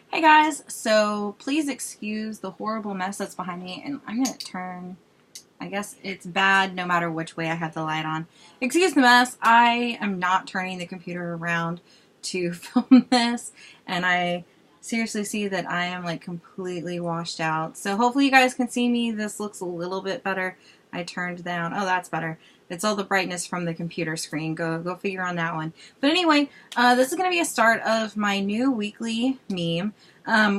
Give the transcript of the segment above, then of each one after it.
Hey guys, so please excuse the horrible mess that's behind me, and I'm going to turn, I guess it's bad no matter which way I have the light on. Excuse the mess, I am not turning the computer around to film this, and I seriously see that I am like completely washed out. So hopefully you guys can see me. This looks a little bit better. I turned down, oh that's better. It's all the brightness from the computer screen. Go figure on that one. But anyway, this is going to be a start of my new weekly meme,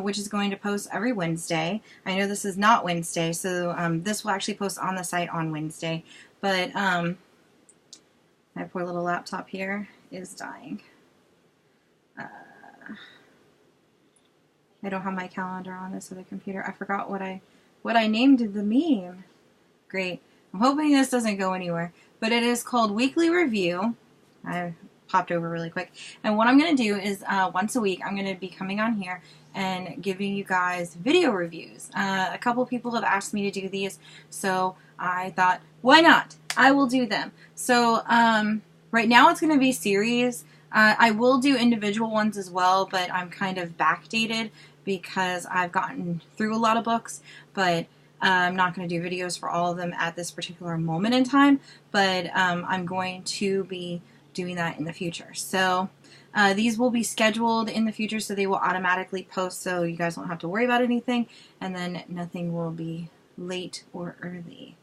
which is going to post every Wednesday. I know this is not Wednesday, so this will actually post on the site on Wednesday. But my poor little laptop here is dying. I don't have my calendar on this other computer. I forgot what I named the meme. Great. I'm hoping this doesn't go anywhere, but it is called Weekly Review. I popped over really quick. And what I'm going to do is once a week, I'm going to be coming on here and giving you guys video reviews. A couple people have asked me to do these, so I thought, why not? I will do them. So right now it's going to be series. I will do individual ones as well, but I'm kind of backdated because I've gotten through a lot of books, but I'm not going to do videos for all of them at this particular moment in time, but I'm going to be doing that in the future. So these will be scheduled in the future, so they will automatically post, so you guys won't have to worry about anything, and then nothing will be late or early.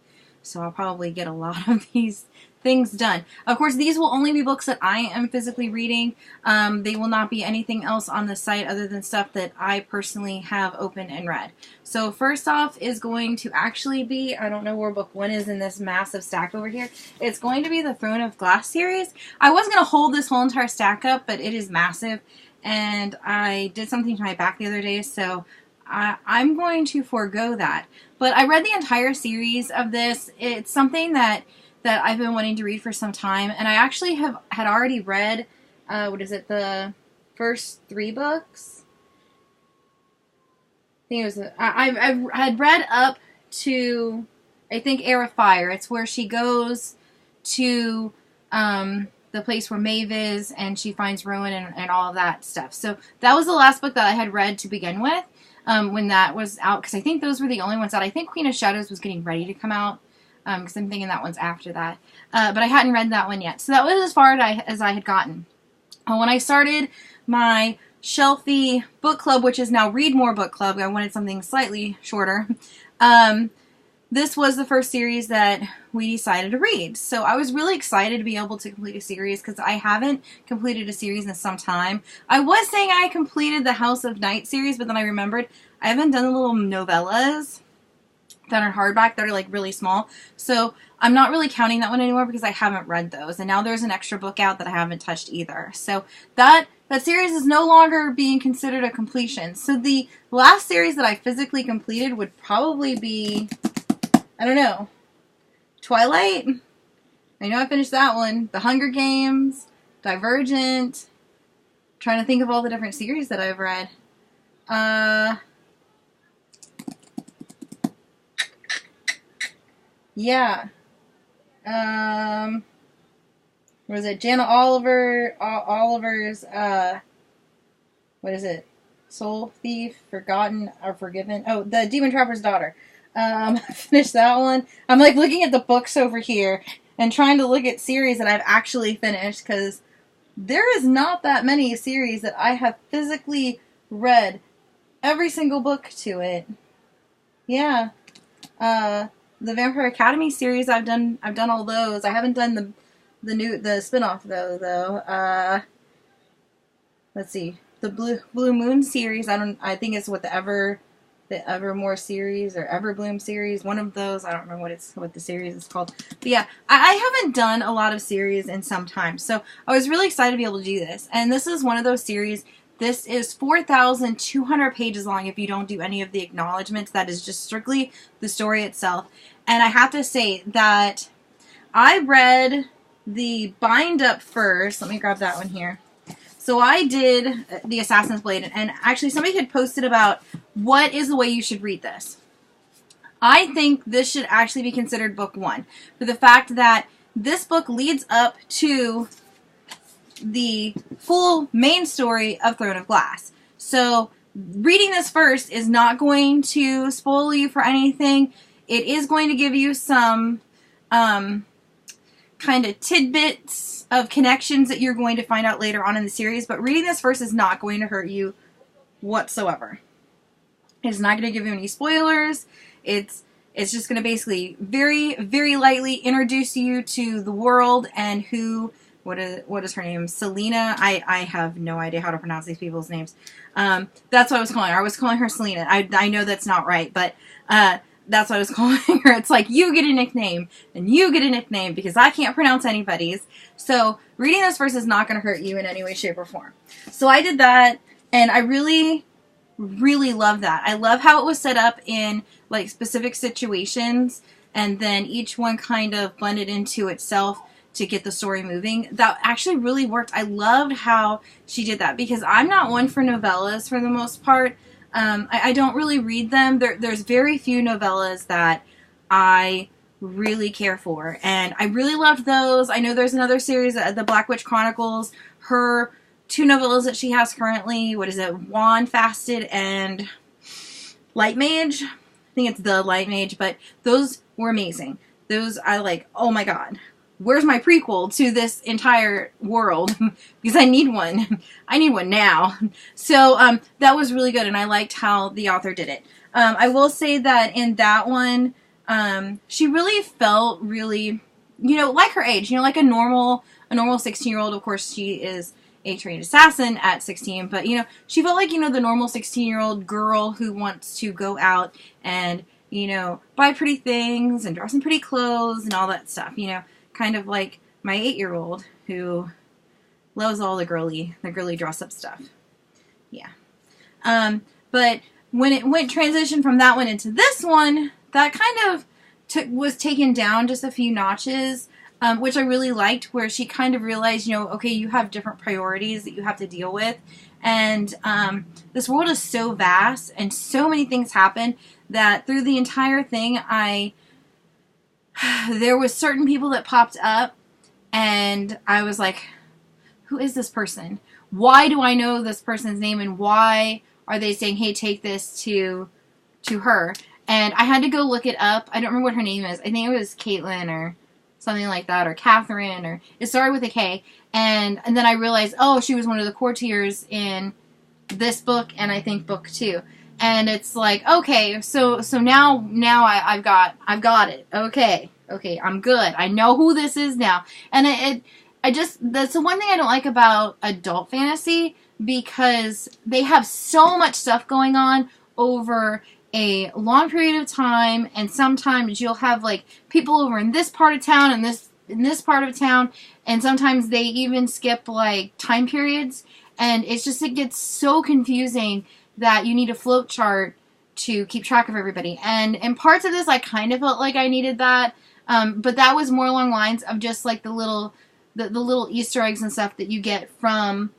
So I'll probably get a lot of these things done. Of course, these will only be books that I am physically reading. They will not be anything else on the site other than stuff that I personally have opened and read. So first off is going to actually be, I don't know where book 1 is in this massive stack over here. It's going to be the Throne of Glass series. I was going to hold this whole entire stack up, but it is massive, and I did something to my back the other day, so I'm going to forego that. But I read the entire series of this. It's something that I've been wanting to read for some time, and I actually had already read, the first 3 books? I think it was, I had read up to, I think, Heir of Fire. It's where she goes to the place where Maeve is, and she finds Rowan and all of that stuff. So that was the last book that I had read to begin with. When that was out, because I think those were the only ones out. I think Queen of Shadows was getting ready to come out, because I'm thinking that one's after that. But I hadn't read that one yet. So that was as far as I had gotten. When I started my shelfie book club, which is now Read More Book Club, I wanted something slightly shorter. This was the first series that we decided to read. So I was really excited to be able to complete a series because I haven't completed a series in some time. I was saying I completed the House of Night series, but then I remembered I haven't done the little novellas that are hardback that are like really small. So I'm not really counting that one anymore because I haven't read those. And now there's an extra book out that I haven't touched either. So that series is no longer being considered a completion. So the last series that I physically completed would probably be, I don't know, Twilight. I know I finished that one. The Hunger Games, Divergent. I'm trying to think of all the different series that I've read. Yeah. Was it Jana Oliver's, what is it? Soul Thief, Forgotten, or Forgiven? Oh, The Demon Trapper's Daughter. I finished that one. I'm like looking at the books over here and trying to look at series that I've actually finished, because there is not that many series that I have physically read every single book to it. Yeah. The Vampire Academy series, I've done all those. I haven't done the spin-off though. Let's see. The Blue Moon series, I think it's what the Evermore series or Everbloom series, one of those. I don't remember what the series is called. But yeah, I haven't done a lot of series in some time, so I was really excited to be able to do this. And this is one of those series. This is 4,200 pages long if you don't do any of the acknowledgments. That is just strictly the story itself. And I have to say that I read the bind up first. Let me grab that one here. So I did the Assassin's Blade, and actually somebody had posted about what is the way you should read this. I think this should actually be considered book 1 for the fact that this book leads up to the full main story of Throne of Glass. So reading this first is not going to spoil you for anything. It is going to give you some kind of tidbits of connections that you're going to find out later on in the series, but reading this first is not going to hurt you whatsoever. It's not going to give you any spoilers. It's just going to basically very, very lightly introduce you to the world and who, what is her name? Selena? I have no idea how to pronounce these people's names. That's what I was calling her. I was calling her Selena. I know that's not right, but that's what I was calling her. It's like, you get a nickname, and you get a nickname, because I can't pronounce anybody's. So reading this first is not going to hurt you in any way, shape, or form. So I did that, and I really, really love that. I love how it was set up in like specific situations, and then each one kind of blended into itself to get the story moving. That actually really worked. I loved how she did that, because I'm not one for novellas for the most part. I don't really read them. There's very few novellas that I really care for, and I really loved those. I know there's another series, the Black Witch Chronicles. Her 2 novellas that she has currently, what is it, Wand Fasted and Light Mage? I think it's the Light Mage, but those were amazing. Those, I like, oh my god. Where's my prequel to this entire world? Because I need one. I need one now. So that was really good, and I liked how the author did it. I will say that in that one, she really felt really, like her age. Like a normal 16-year-old. Of course, she is a trained assassin at 16, but she felt like the normal 16-year-old girl who wants to go out and buy pretty things and dress in pretty clothes and all that stuff. Kind of like my 8-year-old who loves all the girly dress-up stuff. Yeah. But when it went transition from that one into this one, that kind of was taken down just a few notches, which I really liked, where she kind of realized, okay, you have different priorities that you have to deal with. And this world is so vast and so many things happen that through the entire thing, there was certain people that popped up, and I was like, who is this person? Why do I know this person's name, and why are they saying, hey, take this to her? And I had to go look it up. I don't remember what her name is. I think it was Caitlin or something like that, or Catherine, or it started with a K. And then I realized, oh, she was one of the courtiers in this book, and I think book 2. And it's like, okay, so now I've got it. Okay, I'm good. I know who this is now. And that's the one thing I don't like about adult fantasy, because they have so much stuff going on over a long period of time, and sometimes you'll have like people over in this part of town and in this part of town, and sometimes they even skip like time periods, and it gets so confusing that you need a float chart to keep track of everybody. And in parts of this, I kind of felt like I needed that, but that was more along lines of just like the little Easter eggs and stuff that you get from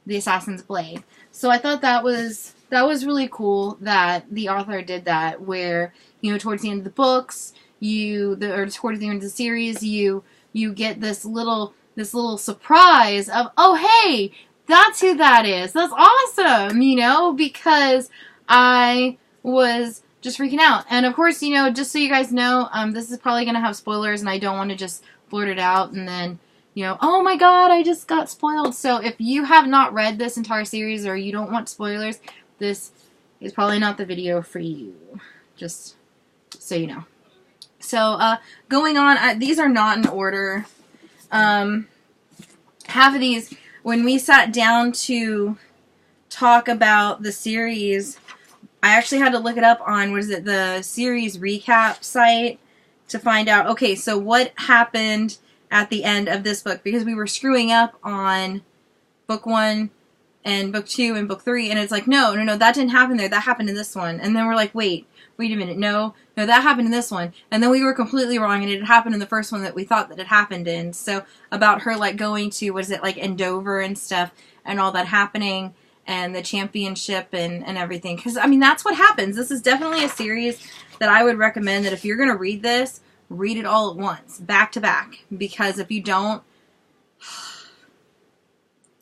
the Assassin's Blade. So I thought that was really cool that the author did that, where towards the end of the books, or towards the end of the series, you get this little surprise of, oh hey, that's who that is. That's awesome, because I was just freaking out. And of course, just so you guys know, this is probably going to have spoilers, and I don't want to just blurt it out and then, oh my god, I just got spoiled. So if you have not read this entire series, or you don't want spoilers, this is probably not the video for you. Just so you know. So, going on, these are not in order. Half of these, when we sat down to talk about the series, I actually had to look it up on, the series recap site to find out, okay, so what happened at the end of this book, because we were screwing up on book 1 and book 2 and book 3, and it's like, no, that didn't happen there, that happened in this one. And then we're like, wait a minute, no, that happened in this one. And then we were completely wrong, and it had happened in the first one that we thought that it happened in. So about her like going to, Andover and stuff, and all that happening, and the championship and everything. Because, that's what happens. This is definitely a series that I would recommend that if you're going to read this, read it all at once, back to back. Because if you don't,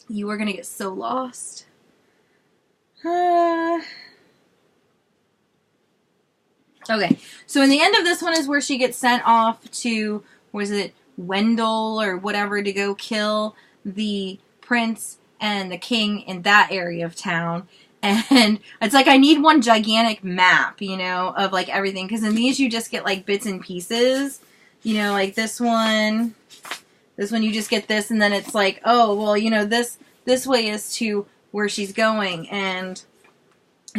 you are going to get so lost. Okay, so in the end of this one is where she gets sent off to, was it Wendell or whatever, to go kill the prince and the king in that area of town. And it's like, I need one gigantic map, you know, of like everything. Because in these you just get like bits and pieces. You know, like this one you just get this, and then it's like, oh, well, you know, this way is to where she's going. And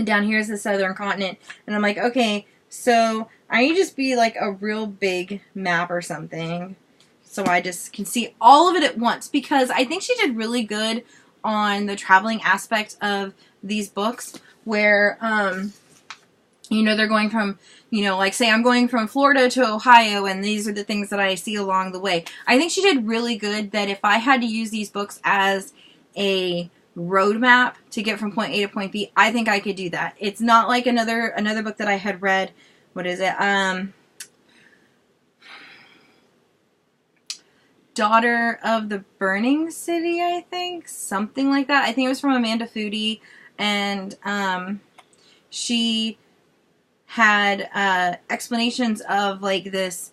down here is the southern continent. And I'm like, okay, so I need to just be like a real big map or something. So I just can see all of it at once. Because I think she did really good on the traveling aspect of these books, where you know, they're going from, you know, like say I'm going from Florida to Ohio, and these are the things that I see along the way. I think she did really good that if I had to use these books as a roadmap to get from point A to point B, I think I could do that. It's not like another book that I had read. What is it? Daughter of the Burning City, I think. Something like that. I think it was from Amanda Foody. And she had explanations of like this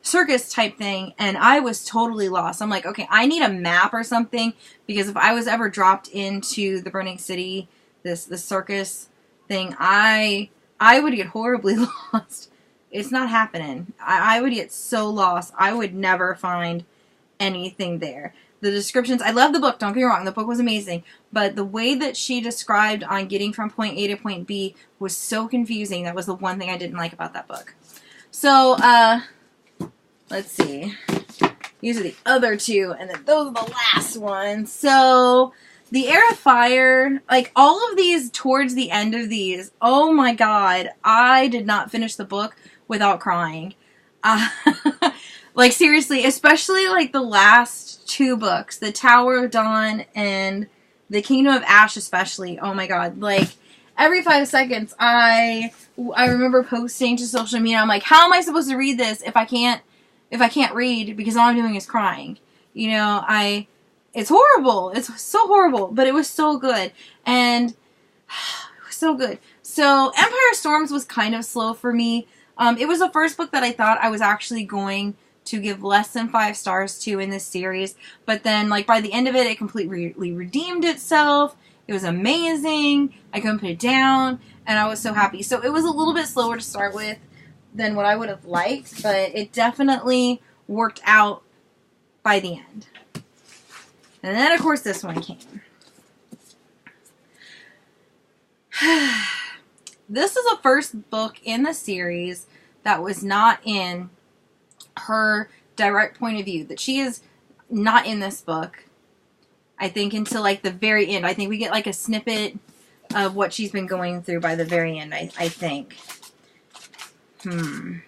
circus type thing, and I was totally lost. I'm like, okay, I need a map or something, because if I was ever dropped into the Burning City, this circus thing, I would get horribly lost. It's not happening. I would get so lost. I would never find anything there. The descriptions, I love the book, don't get me wrong, the book was amazing, but the way that she described on getting from point A to point B was so confusing. That was the one thing I didn't like about that book. So, let's see. These are the other two, and then those are the last ones. So, the Heir of Fire, like all of these towards the end of these, oh my god, I did not finish the book without crying. Like seriously, especially like the last two books, The Tower of Dawn and The Kingdom of Ash especially. Oh my god, like every 5 seconds I remember posting to social media, I'm like, how am I supposed to read this if I can't read, because all I'm doing is crying. You know, it's horrible. It's so horrible, but it was so good. And it was so good. So Empire Storms was kind of slow for me. It was the first book that I thought I was actually going to give less than 5 stars to in this series. But then, like, by the end of it, it completely redeemed itself. It was amazing. I couldn't put it down, and I was so happy. So it was a little bit slower to start with than what I would have liked, but it definitely worked out by the end. And then, of course, this one came. This is the first book in the series that was not in her direct point of view. That she is not in this book, I think, until like the very end. I think we get like a snippet of what she's been going through by the very end, I think. Let me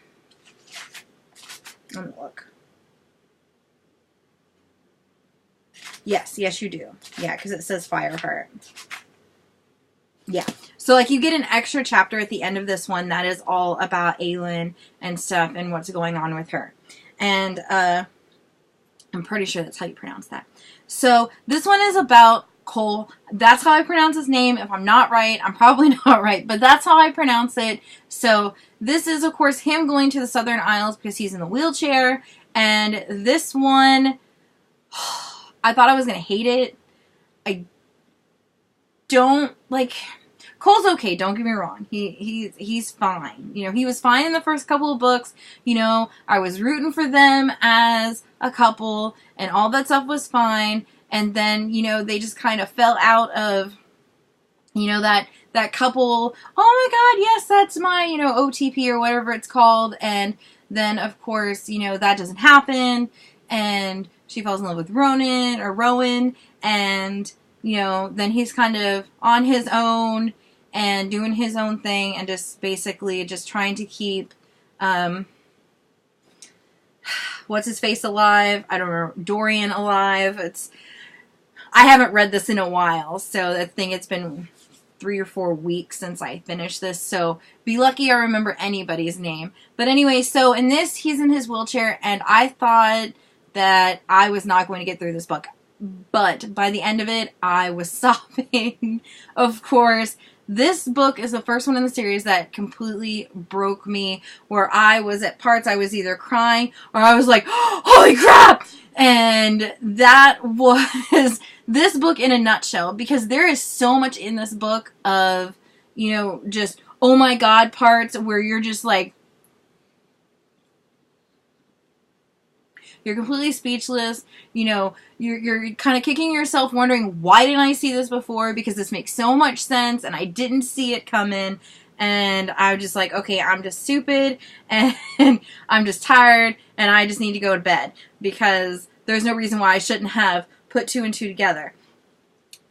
look. Yes, you do. Yeah, because it says Fireheart. Yeah. So, like, you get an extra chapter at the end of this one that is all about Aelin and stuff and what's going on with her. And, I'm pretty sure that's how you pronounce that. So, this one is about Cole. That's how I pronounce his name. If I'm not right, I'm probably not right, but that's how I pronounce it. So, this is, of course, him going to the Southern Isles because he's in the wheelchair. And this one, I thought I was going to hate it. I don't, like, Cole's okay, don't get me wrong. He's fine. You know, he was fine in the first couple of books. You know, I was rooting for them as a couple, and all that stuff was fine. And then, you know, they just kind of fell out of, you know, that couple, oh my god, yes, that's my, you know, OTP or whatever it's called. And then, of course, you know, that doesn't happen. And she falls in love with Rowan, and, you know, then he's kind of on his own and doing his own thing and just basically just trying to keep, what's his face alive? I don't remember. Dorian alive. I haven't read this in a while, so I think it's been 3 or 4 weeks since I finished this, so be lucky I remember anybody's name. But anyway, so in this, he's in his wheelchair, and I thought that I was not going to get through this book. But by the end of it, I was sobbing. Of course, This book is the first one in the series that completely broke me, where I was at parts, I was either crying or I was like, holy crap! And that was this book in a nutshell, because there is so much in this book of, you know, just, oh my god parts where you're just like, you're completely speechless, you know, you're kind of kicking yourself wondering, why didn't I see this before? Because this makes so much sense and I didn't see it coming. And I was just like, okay, I'm just stupid and I'm just tired and I just need to go to bed, because there's no reason why I shouldn't have put 2 and 2 together.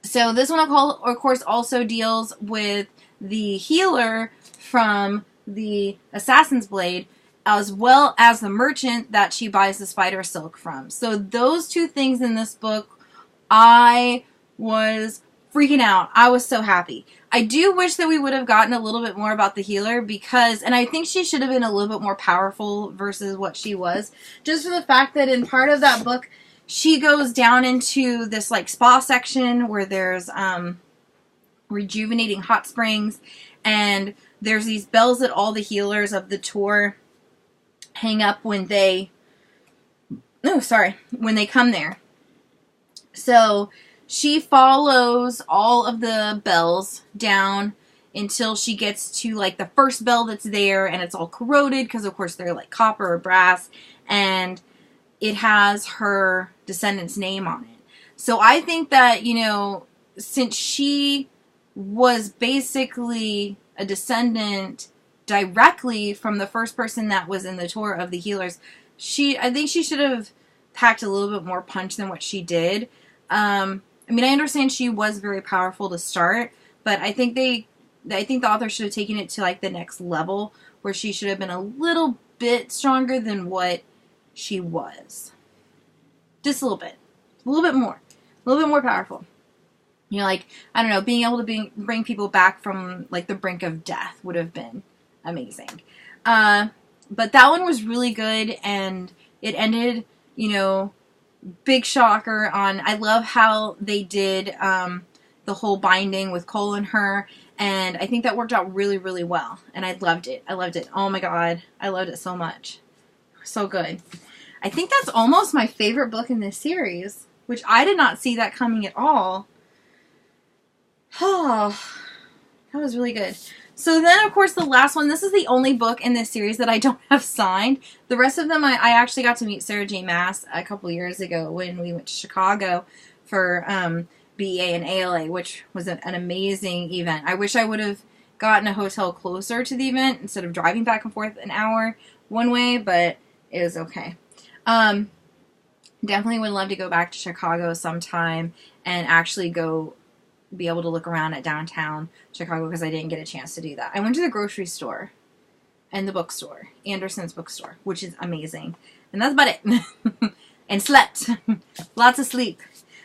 So this one, of course, also deals with the healer from the Assassin's Blade, as well as the merchant that she buys the spider silk from. So those 2 things in this book, I was freaking out. I was so happy. I do wish that we would have gotten a little bit more about the healer, because, and I think she should have been a little bit more powerful versus what she was, just for the fact that in part of that book, she goes down into this like spa section where there's rejuvenating hot springs, and there's these bells that all the healers of the tour hang up when they come there. So she follows all of the bells down until she gets to like the first bell that's there, and it's all corroded because of course they're like copper or brass, and it has her descendant's name on it. So I think that, you know, since she was basically a descendant directly from the first person that was in the tour of the healers, I think she should have packed a little bit more punch than what she did. I mean, I understand she was very powerful to start, but I think the author should have taken it to like the next level, where she should have been a little bit stronger than what she was. Just a little bit more powerful. You know, like, I don't know, being able to bring people back from like the brink of death would have been amazing. But that one was really good, and it ended, you know, big shocker on, I love how they did the whole binding with Cole and her, and I think that worked out really, really well, and I loved it. Oh my god, I loved it so much. So good. I think that's almost my favorite book in this series, which I did not see that coming at all. Oh, that was really good. So then, of course, the last one, this is the only book in this series that I don't have signed. The rest of them, I actually got to meet Sarah J. Maas a couple years ago when we went to Chicago for BEA and ALA, which was an amazing event. I wish I would have gotten a hotel closer to the event instead of driving back and forth an hour one way, but it was okay. Definitely would love to go back to Chicago sometime and actually go be able to look around at downtown Chicago, because I didn't get a chance to do that. I went to the grocery store and the bookstore, Anderson's bookstore, which is amazing. And that's about it. And slept. Lots of sleep.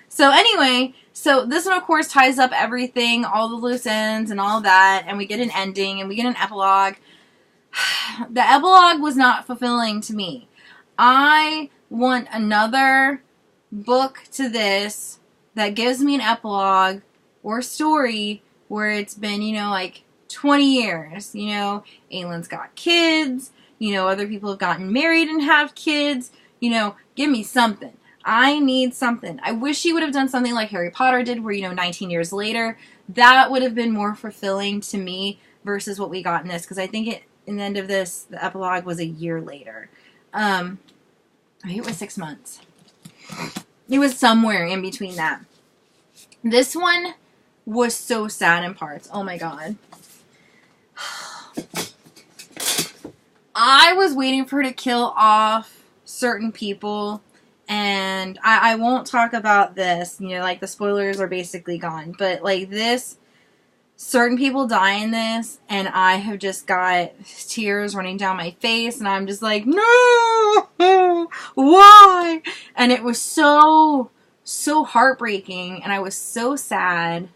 So anyway, so this one of course ties up everything, all the loose ends and all that, and we get an ending and we get an epilogue. The epilogue was not fulfilling to me. I want another book to this that gives me an epilogue or story where it's been, you know, like 20 years. You know, Aylin's got kids. You know, other people have gotten married and have kids. You know, give me something. I need something. I wish she would have done something like Harry Potter did, where, you know, 19 years later. That would have been more fulfilling to me versus what we got in this, because I think in the end of this, the epilogue was a year later. I think it was 6 months. It was somewhere in between that. This one was so sad in parts. Oh my god. I was waiting for her to kill off certain people, and I won't talk about this. You know, like, the spoilers are basically gone. But, like, certain people die in this, and I have just got tears running down my face, and I'm just like, no! Why? And it was so heartbreaking, and I was so sad.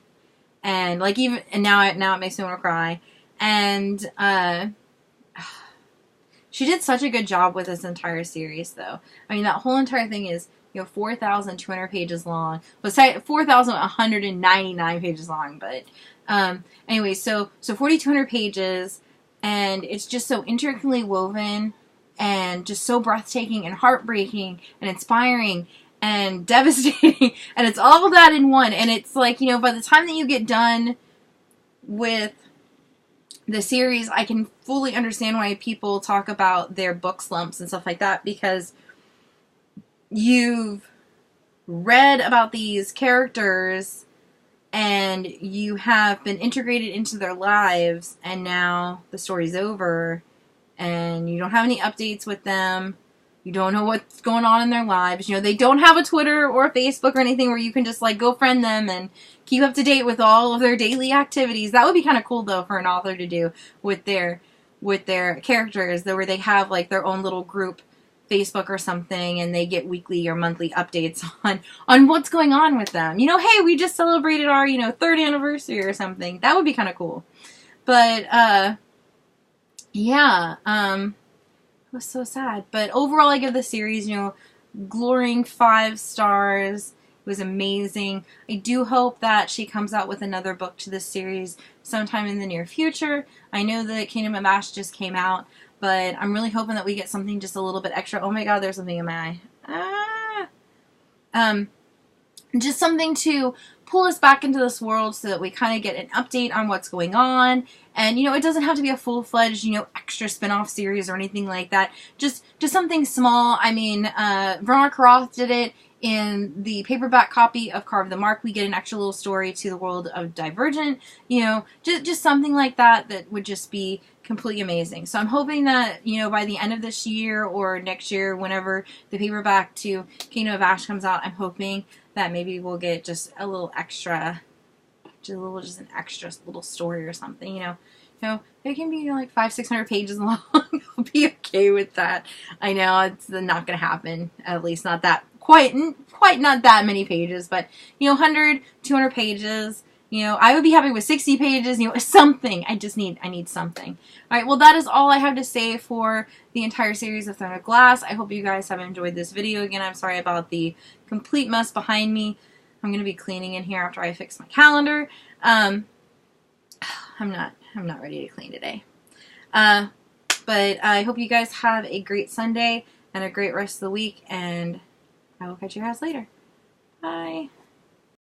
And like, now it makes me want to cry. And she did such a good job with this entire series, though. I mean, that whole entire thing is 4,200 pages long. Well, 4,199 pages long, but anyway, so 4,200 pages, and it's just so intricately woven and just so breathtaking and heartbreaking and inspiring and devastating, and it's all of that in one. And it's like, by the time that you get done with the series, I can fully understand why people talk about their book slumps and stuff like that, because you've read about these characters and you have been integrated into their lives, and now the story's over and you don't have any updates with them. You don't know what's going on in their lives. They don't have a Twitter or a Facebook or anything where you can just go friend them and keep up to date with all of their daily activities. That would be kind of cool, though, for an author to do with their characters, where they have their own little group Facebook or something, and they get weekly or monthly updates on what's going on with them. Hey, we just celebrated our third anniversary or something. That would be kind of cool. But yeah, it was so sad. But overall, I give the series glowing 5 stars. It was amazing. I do hope that she comes out with another book to this series sometime in the near future. I know that Kingdom of Maas just came out, but I'm really hoping that we get something just a little bit extra. Oh my god, there's something in my eye. Just something to pull us back into this world so that we kind of get an update on what's going on. And, it doesn't have to be a full-fledged, extra spin-off series or anything like that. Just something small. I mean, Veronica Roth did it in the paperback copy of Carve the Mark. We get an extra little story to the world of Divergent. Just something like that would just be completely amazing. So I'm hoping that, by the end of this year or next year, whenever the paperback to Kingdom of Ash comes out, I'm hoping that maybe we'll get just a little extra, just an extra little story or something, it can be 500-600 pages long. I'll be okay with that. I know it's not going to happen, at least not that quite not that many pages, but 100, 200 pages. I would be happy with 60 pages, something. I need something. All right, well, that is all I have to say for the entire series of Throne of Glass. I hope you guys have enjoyed this video. Again, I'm sorry about the complete mess behind me. I'm going to be cleaning in here after I fix my calendar. I'm not ready to clean today. But I hope you guys have a great Sunday and a great rest of the week, and I will catch you guys later. Bye.